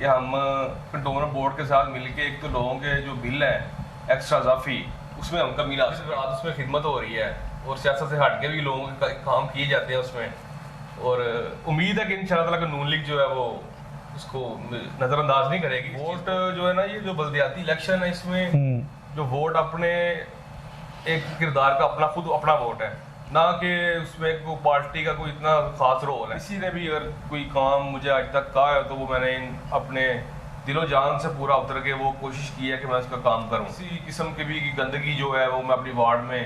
कि हम कंटोनर बोर्ड के साथ मिलके एक तो लोगों के जो बिल है एक्स्ट्रा इजाफी उसमें हम कमी ला सकते हैं। उसमें खिदमत हो रही है और सियासत से हट के भी लोगों के काम किए जाते हैं उसमें। और उम्मीद है कि इंशाल्लाह ताला नून लीग जो है वो उसको नज़रअंदाज नहीं करेगी। वोट जो है ना, ये जो बल्दियाती इलेक्शन है इसमें जो वोट अपने एक किरदार का अपना खुद अपना वोट है, ना कि उसमें कोई पार्टी का कोई इतना खास रोल है। किसी ने भी अगर कोई काम मुझे आज तक कहा है तो वो मैंने अपने दिलो जान से पूरा उतर के वो कोशिश की है कि मैं उसका काम करूं। किसी किस्म की भी गंदगी जो है वो मैं अपनी वार्ड में,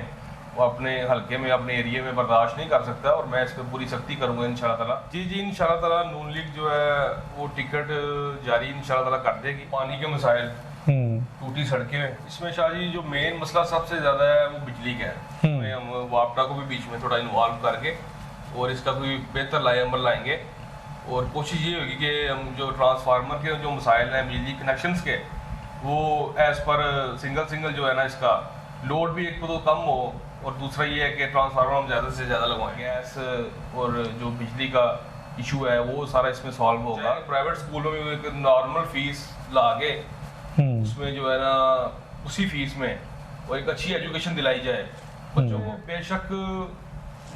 वो अपने हल्के में, अपने एरिया में बर्दाश्त नहीं कर सकता और मैं इस पर पूरी सख्ती करूंगा इंशाल्लाह ताला। जी इंशाल्लाह ताला नून लीग जो है वो टिकट जारी इंशाल्लाह ताला कर देगी। पानी के मसाइल, टूटी सड़कें, इसमें शाहजी जो मेन मसला सबसे ज़्यादा है वो बिजली का है। हम वापडा को भी बीच में थोड़ा इन्वॉल्व करके और इसका कोई बेहतर अमल लाएंगे और कोशिश ये होगी कि हम जो ट्रांसफार्मर के जो मसाइल हैं बिजली कनेक्शंस के, वो एज़ पर सिंगल जो है ना, इसका लोड भी एक तो कम हो और दूसरा ये है कि ट्रांसफार्मर हम ज़्यादा से ज़्यादा लगवाएंगे। गैस और जो बिजली का इशू है वो सारा इसमें सॉल्व होगा। प्राइवेट स्कूलों में एक नॉर्मल फीस ला के उसमें जो है ना उसी फीस में वो एक अच्छी एजुकेशन दिलाई जाए बच्चों को। बेशक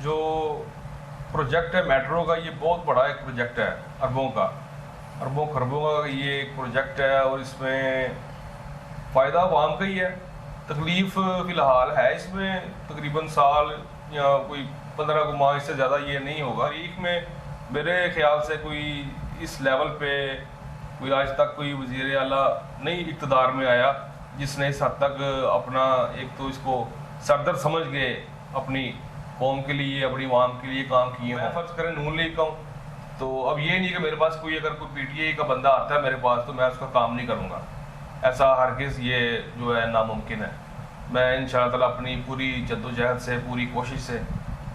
जो प्रोजेक्ट है मेट्रो का, ये बहुत बड़ा एक प्रोजेक्ट है, अरबों खरबों का ये एक प्रोजेक्ट है और इसमें फ़ायदा आवाम का ही है। तकलीफ फ़िलहाल है इसमें तकरीबन साल या कोई 15 माह, इससे ज़्यादा ये नहीं होगा। तारीख में मेरे ख्याल से कोई इस लेवल पे कोई आज तक कोई वज़ीर आला नहीं इक़्तिदार में आया जिसने इस हद तक अपना एक तो इसको सरदर्द समझ के अपनी कौम के लिए, अपनी आवाम के लिए काम किए हैं। फ़र्ज़ करें नून लीग का हूँ तो अब ये नहीं कि मेरे पास कोई अगर कोई PTI का बंदा आता है मेरे पास तो मैं उसका काम नहीं करूँगा, ऐसा हरगिज़ ये जो है नामुमकिन है। मैं इंशाअल्लाह ताला अपनी पूरी जद्दोजहद से, पूरी कोशिश से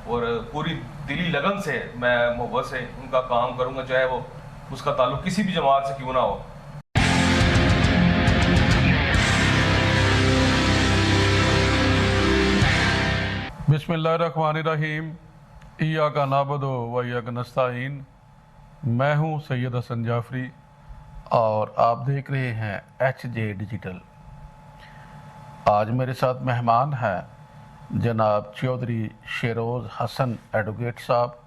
और पूरी दिली लगन से, मैं मोहब्बत से उनका काम करूँगा, चाहे वो उसका ताल्लुक किसी भी जमात से क्यों ना हो। बिस्मिल्लाहिर्रहमानिर्रहीम, इय्याका नअबुदु व इय्याका नस्तईन। मैं हूं सैयद हसन जाफरी और आप देख रहे हैं HJ डिजिटल। आज मेरे साथ मेहमान हैं जनाब चौधरी शेरोज़ हसन एडवोकेट साहब।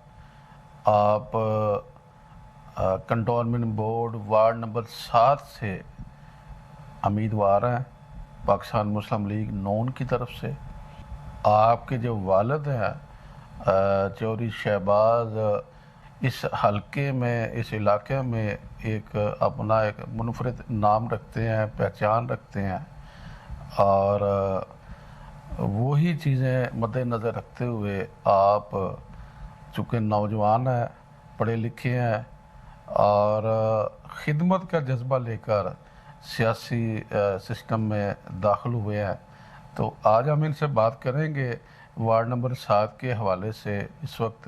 आप कंटोनमेंट बोर्ड वार्ड नंबर 7 से उम्मीदवार हैं पाकिस्तान मुस्लिम लीग नून की तरफ से। आपके जो वालिद हैं चौधरी शहबाज इस हलके में, इस इलाके में एक अपना एक मुनफरिद नाम रखते हैं, पहचान रखते हैं और वही चीज़ें मद्देनज़र रखते हुए आप चूँकि नौजवान हैं, पढ़े लिखे हैं और ख़िदमत का जज्बा लेकर सियासी सिस्टम में दाखिल हुए हैं, तो आज हम इनसे बात करेंगे वार्ड नंबर 7 के हवाले से इस वक्त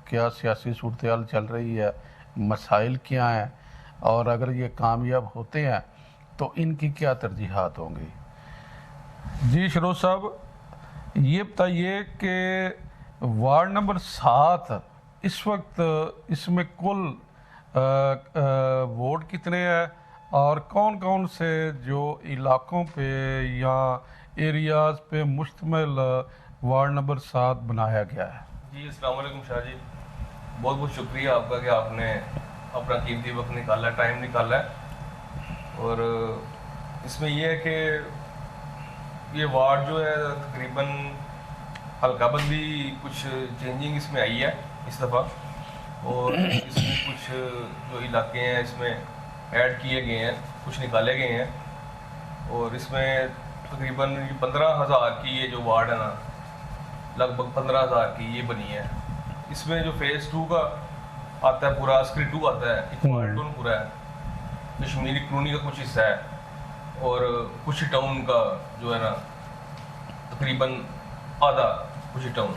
क्या सियासी सूरत चल रही है, मसाइल क्या हैं और अगर ये कामयाब होते हैं तो इनकी क्या तरजीहात होंगी। जी शेरोज़ साहब, ये बताइए कि वार्ड नंबर 7 इस वक्त इसमें कुल वोट कितने हैं और कौन कौन से जो इलाकों पे या एरियाज़ पे मुश्तमिल वार्ड नंबर 7 बनाया गया है। जी अस्सलाम वालेकुम शाह जी, बहुत बहुत शुक्रिया आपका कि आपने अपना कीमती वक्त निकाला, टाइम निकाला है। और इसमें यह है कि ये वार्ड जो है तकरीबन हल्का बंदी कुछ चेंजिंग इसमें आई है इस दफ़ा और इसमें कुछ जो इलाके हैं इसमें ऐड किए गए हैं, कुछ निकाले गए हैं और इसमें तकरीबन 15,000 की ये जो वार्ड है ना, लगभग 15,000 की ये बनी है। इसमें जो फेज़ 2 का आता है पूरा, स्क्री 2 आता है, इकबाल पूरा है, कश्मीरी कॉलोनी का कुछ हिस्सा है और कुछ टाउन का जो है ना तकरीबन आधा कुछ टाउन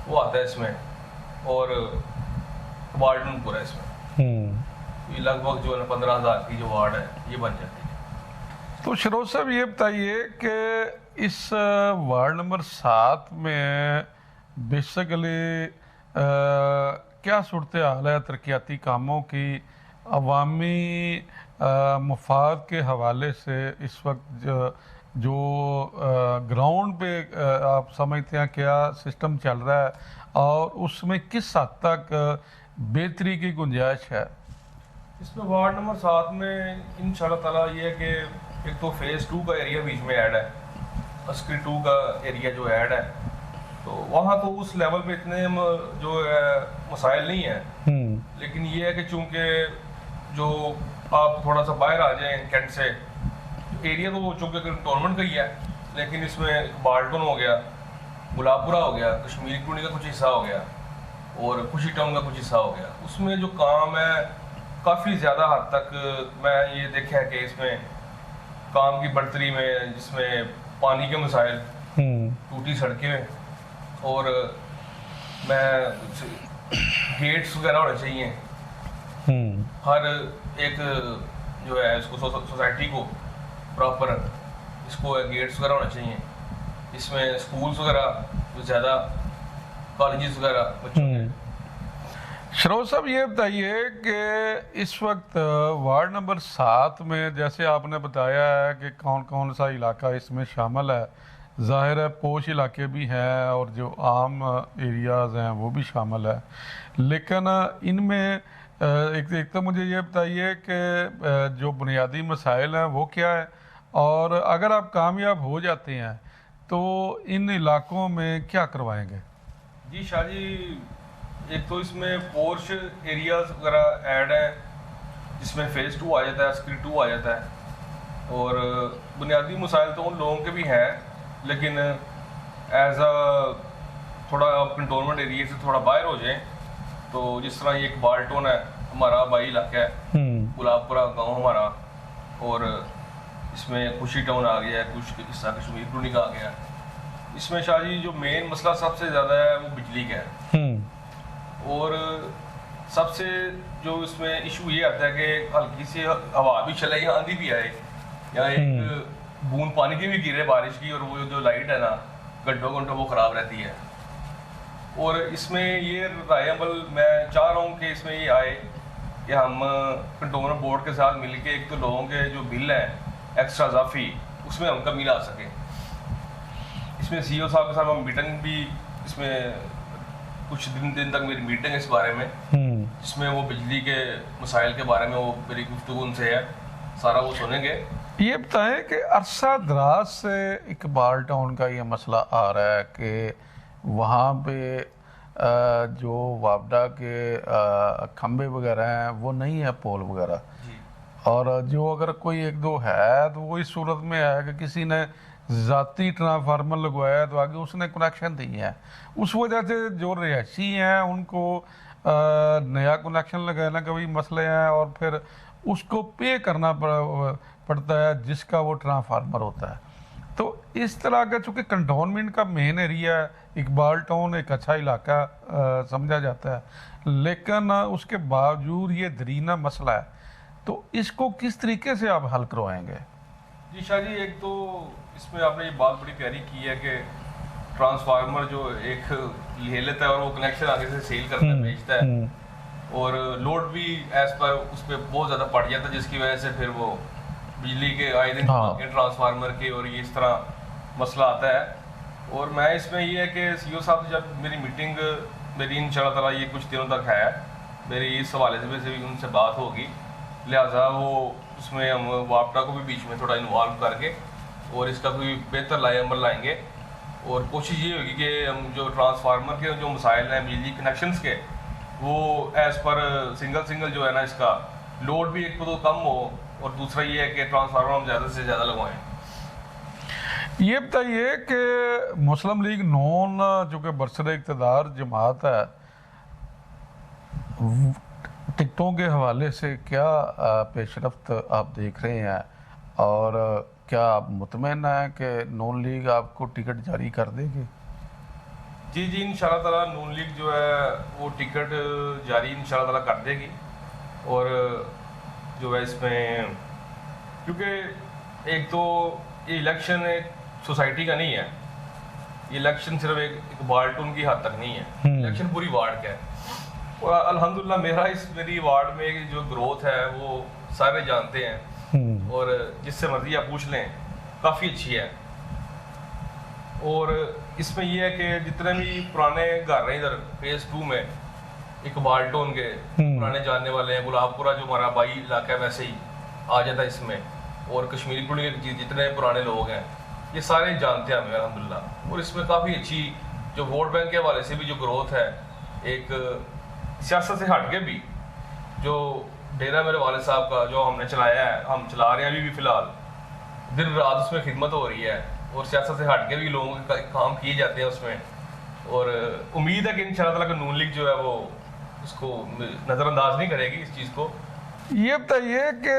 वो आता है इसमें और वार्डन पूरा है इसमें। ये लगभग जो है ना 15,000 की जो वार्ड है ये बन जाती है। तो शेरोज़ साहब ये बताइए कि इस वार्ड नंबर 7 में बेसिकली क्या सूरत हाल है तरक्याती कामों की, अवामी मफाद के हवाले से इस वक्त जो ग्राउंड पे आप समझते हैं क्या सिस्टम चल रहा है और उसमें किस हद तक बेहतरी की गुंजाइश है? इसमें वार्ड नंबर 7 में इंशाल्लाह ताला ये है कि एक तो फेज़ 2 का एरिया बीच में ऐड है, अस्करी 2 का एरिया जो ऐड है, तो वहाँ तो उस लेवल पे इतने जो है मसाइल नहीं है। लेकिन ये है कि चूँकि जो आप थोड़ा सा बाहर आ जाएं कैंट से, एरिया तो चूँकि टूर्नामेंट का ही है, लेकिन इसमें बाल्टन हो गया, गुलाबपुरा हो गया, कश्मीरी टूनी का कुछ हिस्सा हो गया और खुशी टाउन का कुछ हिस्सा हो गया। उसमें जो काम है काफ़ी ज़्यादा हद तक मैं ये देखा है कि इसमें काम की बढ़तरी में, जिसमें पानी के मसाइल, टूटी सड़कें और मैं गेट्स वगैरह होने चाहिए हर एक जो है इसको सोसाइटी को प्रॉपर इसको गेट्स वगैरह होने चाहिए। इसमें स्कूल्स वगैरह जो ज़्यादा, कॉलेजेस वगैरह बच्चों के। शरोज साहब ये बताइए कि इस वक्त वार्ड नंबर 7 में जैसे आपने बताया है कि कौन कौन सा इलाका इसमें शामिल है, ज़ाहिर है पोश इलाके भी हैं और जो आम एरियाज़ हैं वो भी शामिल है, लेकिन इनमें एक तो मुझे ये बताइए कि जो बुनियादी मसाइल हैं वो क्या है, और अगर आप कामयाब हो जाते हैं तो इन इलाकों में क्या करवाएंगे? जी शाहजी, एक तो इसमें पोर्श एरियाज वगैरह ऐड हैं, जिसमें फेज़ 2 आ जाता है, अस्करी 2 आ जाता है, और बुनियादी मसाइल तो उन लोगों के भी हैं, लेकिन एज अ थोड़ा आप कंटोनमेंट एरिया से थोड़ा बाहर हो जाएं, तो जिस तरह ये एक बाल्टोन है हमारा आबाई इलाका है, गुलाबपुरा गांव हमारा, और इसमें खुशी टाउन आ गया है, कुछ हिस्सा कश्मीर टूनी का आ गया है। इसमें शाहजी जो मेन मसला सबसे ज़्यादा है वो बिजली का है, और सबसे जो इसमें इशू ये आता है कि हल्की सी हवा भी चले या आंधी भी आए या एक बूंद पानी की भी गिरे बारिश की, और वो जो लाइट है ना घंटों घंटों वो ख़राब रहती है। और इसमें ये राय अमल मैं चाह रहा हूँ कि इसमें ये आए कि हम कंटोनमेंट बोर्ड के साथ मिलके एक तो लोगों के जो बिल हैं एक्स्ट्रा इजाफी उसमें हम कमी ला सकें। इसमें सीईओ साहब के साथ हम मीटिंग भी, इसमें कुछ दिन तक मेरी मीटिंग इस बारे में, जिसमें वो बिजली के मसाइल के बारे में वो मेरी गुफ्तगू उनसे है, सारा वो सुनेंगे। ये बताएं कि अरसा दराज से इकबाल टाउन का ये मसला आ रहा है कि वहाँ पे जो वापडा के खंबे वगैरह हैं वो नहीं है, पोल वगैरह, और जो अगर कोई एक दो है तो वो इस सूरत में है कि किसी ने ज़ाती ट्रांसफार्मर लगवाया तो आगे उसने कनेक्शन नहीं है, उस वजह से जो रिहायशी हैं उनको नया कनेक्शन लगाना का भी मसले हैं, और फिर उसको पे करना पड़ता है जिसका वो ट्रांसफार्मर होता है। तो इस तरह का, चूँकि कंटोनमेंट का मेन एरिया है, इकबाल टाउन एक अच्छा इलाका समझा जाता है, लेकिन उसके बावजूद ये दरीना मसला है, तो इसको किस तरीके से आप हल करवाएंगे? जी शाह जी, एक तो इसमें आपने ये बात बड़ी प्यारी की है कि ट्रांसफार्मर जो एक ले लेता है और वो कनेक्शन आगे से सेल करता है, बेचता है, और लोड भी एज पर उस पर बहुत ज़्यादा पड़ जाता है, जिसकी वजह से फिर वो बिजली के आए दिन ट्रांसफार्मर के और ये इस तरह मसला आता है। और मैं इसमें ये है कि सीईओ साहब से जब मेरी मीटिंग मेरी इंशाल्लाह ताला ये कुछ दिनों तक है, मेरी इस हवाले से भी उनसे बात होगी, लिहाजा वो उसमें हम वापडा को भी बीच में थोड़ा इन्वॉल्व करके और इसका कोई बेहतर अमल लाएंगे, और कोशिश ये होगी कि हम जो ट्रांसफार्मर के जो मसाइल हैं बिजली कनेक्शंस के, वो एज़ पर सिंगल जो है ना, इसका लोड भी एक तो कम हो, और दूसरा ये है कि ट्रांसफार्मर हम ज़्यादा से ज़्यादा लगवाएं। ये बताइए कि मुस्लिम लीग नून जो कि बरसर इक़्तिदार जमात है, टिकटों के हवाले से क्या पेशरफ्त आप देख रहे हैं, और क्या आप मुतमईन हैं कि नून लीग आपको टिकट जारी कर देगी? जी इंशाल्लाह ताला नून लीग जो है वो टिकट जारी इंशाल्लाह ताला कर देगी। और जो है इसमें, क्योंकि एक तो ये इलेक्शन एक सोसाइटी का नहीं है, ये इलेक्शन सिर्फ एक बाल्टून की हद तक नहीं है, इलेक्शन पूरी वार्ड का है। और अल्हम्दुलिल्लाह मेरी वार्ड में जो ग्रोथ है वो सारे जानते हैं और जिससे मर्जी आप पूछ लें काफ़ी अच्छी है। और इसमें यह है कि जितने भी पुराने घर हैं इधर फेज 2 में, इकबाल टोन के पुराने जानने वाले हैं, गुलाबपुरा जो हमारा बाई इलाका है वैसे ही आ जाता है इसमें, और कश्मीरी पुली के जितने पुराने लोग हैं ये सारे जानते हैं हमें अल्हम्दुलिल्लाह। और इसमें काफ़ी अच्छी जो वोट बैंक के हवाले से भी जो ग्रोथ है, एक सियासत से हट के भी जो डेरा मेरे वाले साहब का जो हमने चलाया है, हम चला रहे हैं अभी भी फ़िलहाल, दिन रात उसमें खिदमत हो रही है और सियासत से हट के भी लोगों के काम किए जाते हैं उसमें। और उम्मीद है कि इंशाअल्लाह ताला नून लीग जो है वो उसको नज़रअंदाज नहीं करेगी इस चीज़ को। ये बताइए कि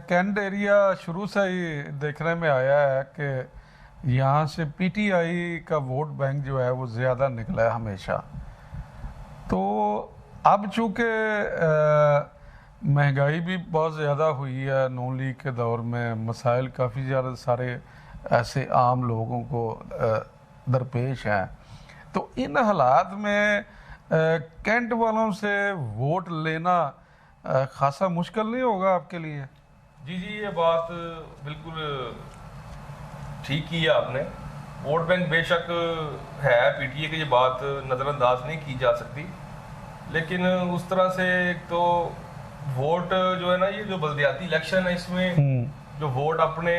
कैंट एरिया शुरू से ही देखने में आया है कि यहाँ से पीटीआई का वोट बैंक जो है वो ज़्यादा निकला है हमेशा। तो अब चूँकि महंगाई भी बहुत ज़्यादा हुई है नून लीग के दौर में, मसाइल काफ़ी ज़्यादा सारे ऐसे आम लोगों को दरपेश हैं, तो इन हालात में कैंट वालों से वोट लेना खासा मुश्किल नहीं होगा आपके लिए? जी जी, ये बात बिल्कुल ठीक की है आपने। वोट बैंक बेशक है पीटीए की, ये बात नज़रअंदाज नहीं की जा सकती, लेकिन उस तरह से एक तो वोट जो है ना, ये जो बल्दियाती इलेक्शन है इसमें जो वोट अपने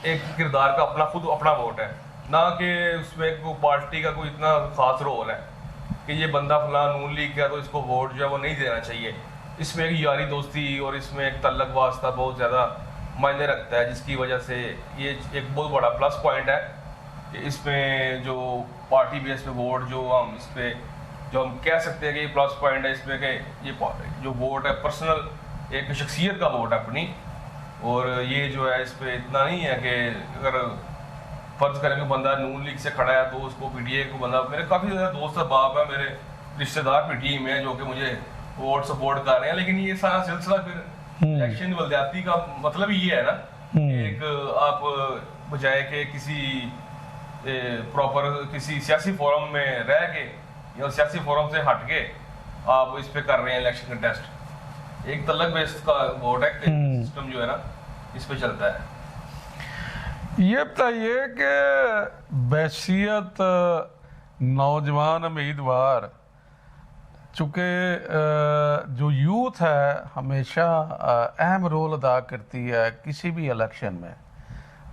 एक किरदार का अपना खुद अपना वोट है, ना कि उसमें कोई पार्टी का कोई इतना खास रोल है कि ये बंदा फलां नून लीग का तो इसको वोट जो है वो नहीं देना चाहिए। इसमें एक यारी दोस्ती और इसमें एक तल्लक वास्ता बहुत ज़्यादा मायने रखता है, जिसकी वजह से ये एक बहुत बड़ा प्लस पॉइंट है कि इसमें जो पार्टी बेस पे वोट जो हम इस पे जो हम कह सकते हैं कि ये प्लस पॉइंट है इसमें कि ये जो वोट है पर्सनल एक शख्सियत का वोट है अपनी। और ये जो है इस पर इतना नहीं है कि अगर फर्ज करें कि बंदा नून लीग से खड़ा है तो उसको पीटीए को बंदा, मेरे काफ़ी ज़्यादा दोस्त बाप है, मेरे रिश्तेदार पीटीए में हैं जो कि मुझे वोट सपोर्ट कर रहे हैं, लेकिन ये सारा सिलसिला फिर इलेक्शन बल्दियाती का मतलब ये है ना, एक आप बजाय के किसी प्रॉपर किसी सियासी फोरम में रह के या सियासी फोरम से हट के आप इस पे कर रहे हैं इलेक्शन कंटेस्ट, एक तलक बेस्ड का वोट है सिस्टम जो है ना इस पे चलता है। ये बताइए कि बैसियत नौजवान उम्मीदवार, चूँकि जो यूथ है हमेशा अहम रोल अदा करती है किसी भी इलेक्शन में,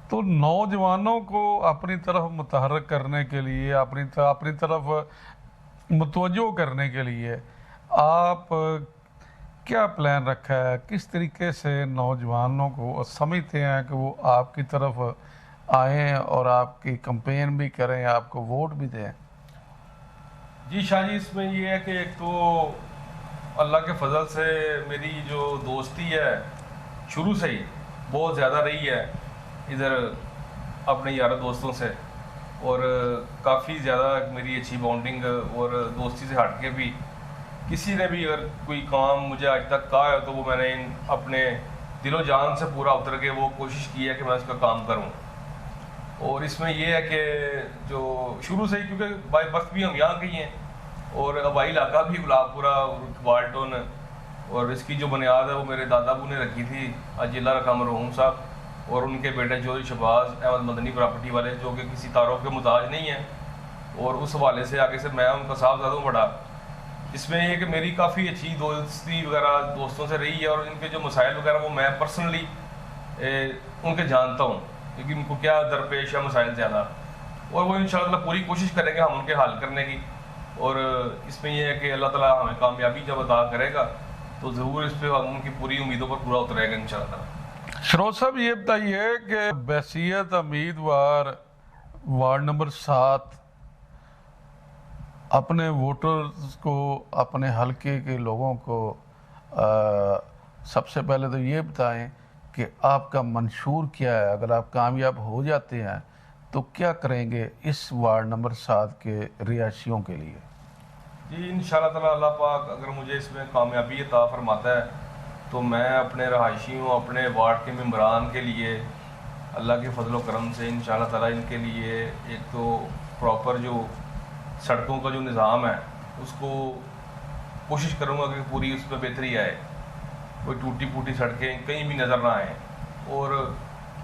तो नौजवानों को अपनी तरफ मुतहर्रिक करने के लिए, अपनी तरफ मुतवज्जो करने के लिए आप क्या प्लान रखा है? किस तरीके से नौजवानों को समझते हैं कि वो आपकी तरफ आएँ और आपकी कंपेन भी करें, आपको वोट भी दें? जी शाह जी, इसमें ये है कि एक तो अल्लाह के फजल से मेरी जो दोस्ती है शुरू से ही बहुत ज़्यादा रही है इधर अपने यार दोस्तों से, और काफ़ी ज़्यादा मेरी अच्छी बॉन्डिंग और दोस्ती से हट के भी किसी ने भी अगर कोई काम मुझे आज तक कहा है तो वो मैंने अपने दिलो जान से पूरा उतर के वो कोशिश की है कि मैं उसका काम करूं। और इसमें ये है कि जो शुरू से ही, क्योंकि बाई बर्थ भी हम यहाँ के ही हैं और हवाई इलाका भी गुलाबपुरा वाल्टन, और इसकी जो बुनियाद है वो मेरे दादाबू ने रखी थी अजिला रकम मरहूम साहब, और उनके बेटे चौधरी शहबाज अहमद मदनी प्रॉपर्टी वाले, जो कि किसी तारुफ के मुताज नहीं है, और उस हवाले से आगे से मैं उनका साहबजादा हूँ बड़ा। इसमें ये कि मेरी काफ़ी अच्छी दोस्ती वगैरह दोस्तों से रही है, और इनके जो मसाइल वगैरह वो मैं पर्सनली उनके जानता हूँ क्योंकि उनको क्या दरपेश है मसाइल ज़्यादा, और वो इंशाअल्लाह पूरी कोशिश करेंगे हम उनके हल करने की। और इसमें यह है कि अल्लाह ताला हमें कामयाबी जब अता करेगा तो ज़रूर इस पर हम उनकी पूरी उम्मीदों पर पूरा उतरेगा इंशाअल्लाह। शरोज साहब, ये बताइए कि बैसियत उम्मीदवार वार्ड नंबर 7 अपने वोटर्स को, अपने हलके के लोगों को सबसे पहले तो ये बताएं कि आपका मंशूर क्या है? अगर आप कामयाब हो जाते हैं तो क्या करेंगे इस वार्ड नंबर 7 के रिहायशियों के लिए? जी इंशाअल्लाह ताला अल्लाह पाक अगर मुझे इसमें कामयाबी अता फरमाता है तो मैं अपने रहायशियों, अपने वार्ड के मेम्बरान के लिए अल्लाह के फजल करम से इंशाअल्लाह ताला इनके लिए एक तो प्रॉपर जो सड़कों का जो निज़ाम है उसको कोशिश करूँगा कि पूरी उस पर बेहतरी आए। कोई टूटी फूटी सड़कें कहीं भी नज़र ना आए, और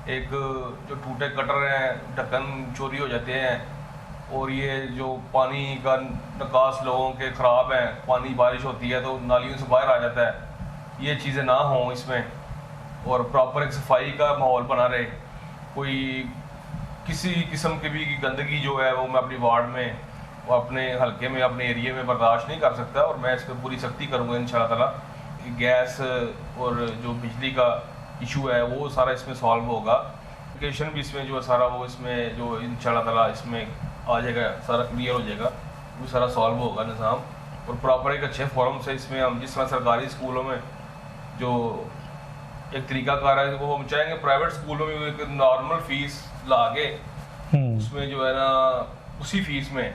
एक जो टूटे कटर हैं ढक्कन चोरी हो जाते हैं, और ये जो पानी का निकास लोगों के ख़राब हैं, पानी बारिश होती है तो नालियों से बाहर आ जाता है, ये चीज़ें ना हों इसमें, और प्रॉपर एक सफाई का माहौल बना रहे। कोई किसी किस्म की भी गंदगी जो है वो मैं अपनी वार्ड में, वो अपने हलके में, अपने एरिया में बर्दाश्त नहीं कर सकता, और मैं इस पर पूरी सख्ती करूँगा इंशाल्लाह ताला। गैस और जो बिजली का इशू है वो सारा इसमें सॉल्व होगा। एजुकेशन भी इसमें जो है सारा वो इसमें जो इंशाल्लाह ताला इसमें आ जाएगा, सारा क्लियर हो जाएगा, वो सारा सॉल्व होगा निज़ाम। और प्रॉपर एक अच्छे फॉर्म से इसमें हम जिस तरह सरकारी स्कूलों में जो एक तरीकाकार है वो हम चाहेंगे प्राइवेट स्कूलों में एक नॉर्मल फीस ला के उसमें जो है ना उसी फीस में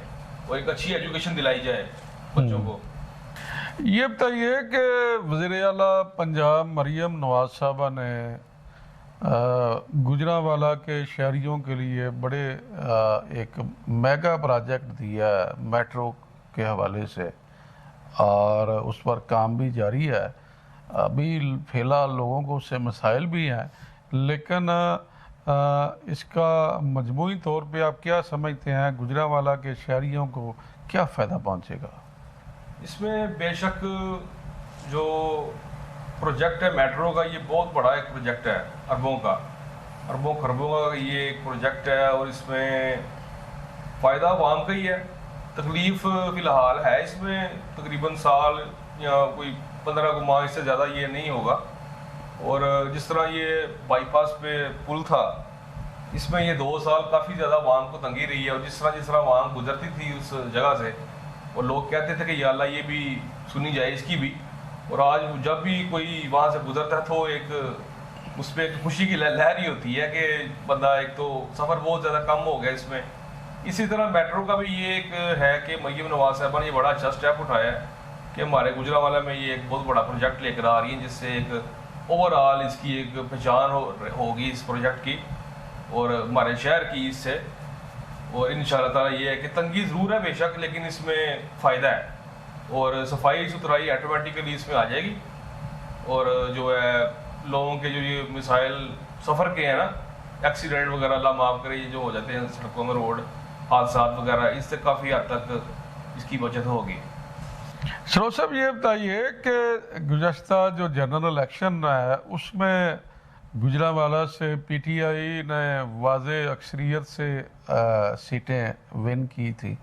वो एक अच्छी एजुकेशन दिलाई जाए बच्चों को। ये बताइए कि वज़ीर आला पंजाब मरियम नवाज साहबा ने गुजरांवाला के शहरियों के लिए बड़े एक मेगा प्रोजेक्ट दिया है मेट्रो के हवाले से, और उस पर काम भी जारी है। अभी फ़िलहाल लोगों को उससे मसाइल भी हैं, लेकिन इसका मजमूई तौर पे आप क्या समझते हैं गुजरांवाला के शहरियों को क्या फ़ायदा पहुंचेगा? इसमें बेशक जो प्रोजेक्ट है मेट्रो का ये बहुत बड़ा एक प्रोजेक्ट है, अरबों खरबों का ये एक प्रोजेक्ट है, और इसमें फ़ायदा आवाम का ही है। तकलीफ़ फ़िलहाल है इसमें तकरीबन साल या कोई 15 माह, इससे ज़्यादा ये नहीं होगा। और जिस तरह ये बाईपास पे पुल था, इसमें ये 2 साल काफ़ी ज़्यादा आवाम को तंगी रही है, और जिस तरह आवाम गुजरती थी उस जगह से, और लोग कहते थे कि या अल्लाह ये भी सुनी जाए इसकी भी। और आज जब भी कोई वहाँ से गुजरता है तो एक उस पर एक खुशी की लहर ही होती है कि बंदा एक तो सफ़र बहुत ज़्यादा कम हो गया इसमें। इसी तरह मेट्रो का भी ये एक है कि मरियम नवाज साहबा ने ये बड़ा अच्छा स्टेप उठाया है कि हमारे गुजरांवाला में ये एक बहुत बड़ा प्रोजेक्ट लेकर आ रही है, जिससे एक ओवरऑल इसकी एक पहचान होगी इस प्रोजेक्ट की और हमारे शहर की इससे। और इंशाल्लाह ताला ये है कि तंगी ज़रूर है बेशक, लेकिन इसमें फ़ायदा है, और सफाई सुथराई ऑटोमेटिकली इसमें आ जाएगी। और जो है लोगों के जो ये मिसाइल सफ़र के हैं ना, एक्सीडेंट वगैरह अल्लाह माफ़ करे ये जो हो जाते हैं सड़कों में, रोड हादसा वगैरह, इससे काफ़ी हद तक इसकी बचत होगी। सरोज साहब ये बताइए कि गुज़श्ता जो जनरल इलेक्शन है उसमें गुजरांवाला से पीटीआई ने वाज़े अक्सरियत से सीटें विन की थी,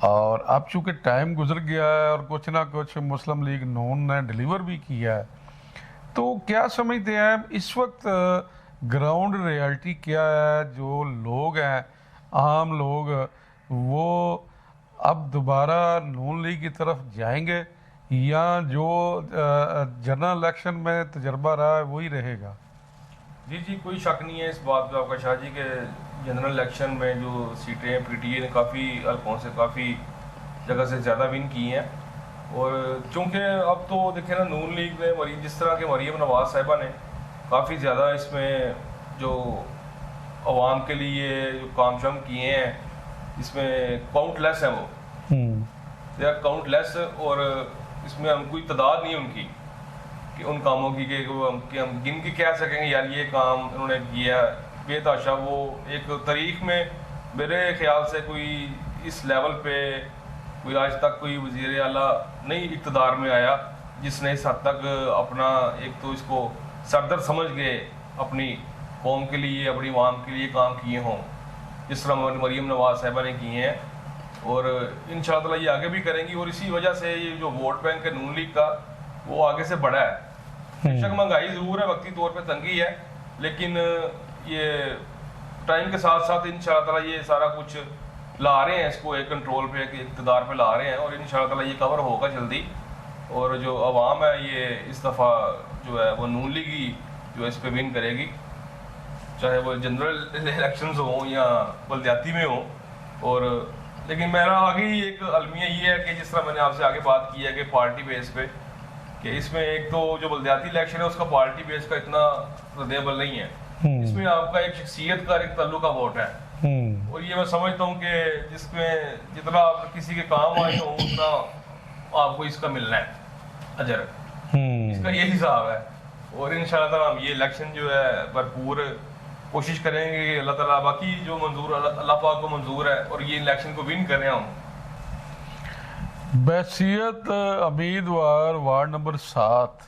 और अब चूँकि टाइम गुजर गया है और कुछ ना कुछ मुस्लिम लीग नून ने डिलीवर भी किया है, तो क्या समझते हैं इस वक्त ग्राउंड रियलिटी क्या है? जो लोग हैं आम लोग, वो अब दोबारा नून लीग की तरफ जाएंगे या जो जनरल इलेक्शन में तजर्बा रहा है वही रहेगा? जी कोई शक नहीं है इस बात पे आपका शाह जी के जनरल इलेक्शन में जो सीटें पीटीए ने काफ़ी हल्कों से काफ़ी जगह से ज़्यादा विन की हैं। और चूँकि अब तो देखें ना, नून लीग ने जिस तरह के मरियम नवाज साहिबा ने काफ़ी ज़्यादा इसमें जो आवाम के लिए जो काम शाम किए हैं, इसमें काउंटलेस है वो, दे आर काउंटलेस। और इसमें हम कोई तादाद नहीं है उनकी कि उन कामों की कि हम गिन के कह सकेंगे यार ये काम उन्होंने किया बेताशा। वो एक तारीख में मेरे ख्याल से कोई इस लेवल पे कोई आज तक कोई वज़ीर आला नहीं इक़्तिदार में आया जिसने इस हद तक अपना एक तो इसको सरदर्द समझ के अपनी कौम के लिए, अपनी आवाम के लिए काम किए हों जिस तरह मरियम नवाज साहिबा ने किए हैं। और इंशाअल्लाह ये आगे भी करेंगी, और इसी वजह से ये जो वोट बैंक है नून लीग का वो आगे से बढ़ा है। बेशक महंगाई ज़रूर है, वक्ती तौर पे तंगी है, लेकिन ये टाइम के साथ साथ इंशाअल्लाह ये सारा कुछ ला रहे हैं, इसको एक कंट्रोल पे, एक इक़्तिदार पे ला रहे हैं, और इंशाअल्लाह ये कवर होगा जल्दी। और जो आवाम है ये इस दफ़ा जो है वो नून लीग ही जो है इस पर विन करेगी, चाहे वो जनरल इलेक्शंस हों या बलदियाती में हों। और लेकिन मेरा आगे एक अलमिया ये है कि जिस तरह मैंने आपसे आगे बात की है कि पार्टी बेस पे, कि इसमें एक तो जो बलदियाती इलेक्शन है उसका पार्टी बेस का इतना रद्देबल नहीं है, इसमें आपका एक शख्सियत का एक तल्लुक का वोट है। और ये मैं समझता हूँ कि जिसमें जितना आप किसी के काम आए हो उतना आपको इसका मिलना है अजर। इसका ये हिसाब है। और इंशाल्लाह ताला हम ये इलेक्शन जो है भरपूर कोशिश करेंगे कि अल्लाह ताला बाकी जो मंजूर अल्लाह पाक को मंजूर है और ये इलेक्शन को विन करें हम। बैसियत उम्मीदवार वार्ड नंबर 7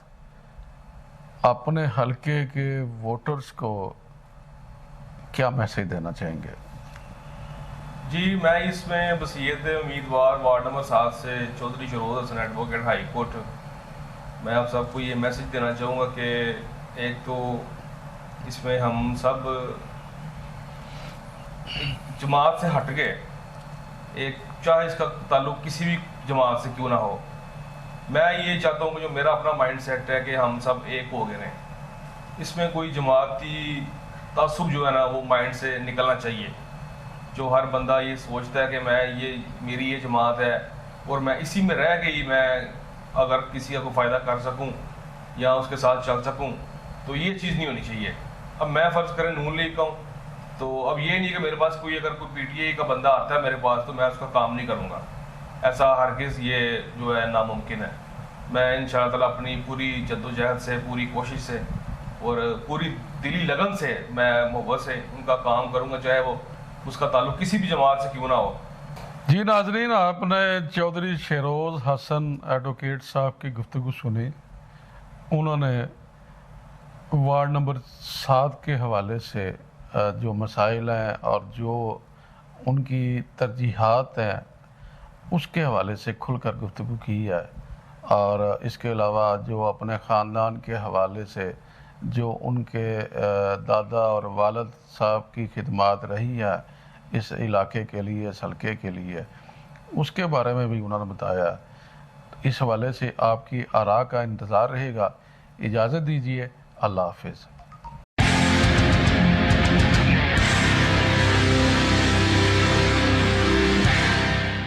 अपने हलके के वोटर्स को क्या मैसेज देना चाहेंगे? जी मैं इसमें बसीयत उम्मीदवार वार्ड नंबर 7 से Chaudhary Sharoz Hasan advocate high court, मैं आप सबको ये मैसेज देना चाहूँगा कि एक तो इसमें हम सब एक जमात से हट के, एक चाहे इसका ताल्लुक किसी भी जमात से क्यों ना हो, मैं ये चाहता हूँ कि जो मेरा अपना माइंड सेट है कि हम सब एक हो गए रहें। इसमें कोई जमाती तासुब जो है ना वो माइंड से निकलना चाहिए। जो हर बंदा ये सोचता है कि मैं ये मेरी ये जमात है और मैं इसी में रह के ही मैं अगर किसी का कोई फ़ायदा कर सकूं या उसके साथ चल सकूं, तो ये चीज़ नहीं होनी चाहिए। अब मैं फ़र्ज़ करें नून लीग का हूँ, तो अब ये नहीं कि मेरे पास कोई अगर कोई PTI का बंदा आता है मेरे पास तो मैं उसका काम नहीं करूँगा, ऐसा हरगिज़ ये जो है नामुमकिन है। मैं इंशाअल्लाह ताला अपनी पूरी जद्दोजहद से, पूरी कोशिश से और पूरी दिली लगन से, मैं मोहब्बत से उनका काम करूँगा, चाहे वो उसका ताल्लुक किसी भी जमात से क्यों ना हो। जी नाजरीन, आपने चौधरी शरोज हसन एडवोकेट साहब की गुफ्तगू सुनी। उन्होंने वार्ड नंबर 7 के हवाले से जो मसाइल हैं और जो उनकी तरजीहात हैं उसके हवाले से खुलकर गुफ्तगू की है, और इसके अलावा जो अपने ख़ानदान के हवाले से जो उनके दादा और वालिद साहब की खिदमत रही है इस इलाके के लिए, इस हल्के के लिए, उसके बारे में भी उन्होंने बताया। इस हवाले से आपकी आरा का इंतज़ार रहेगा। इजाज़त दीजिए, अल्लाह हाफ़िज़।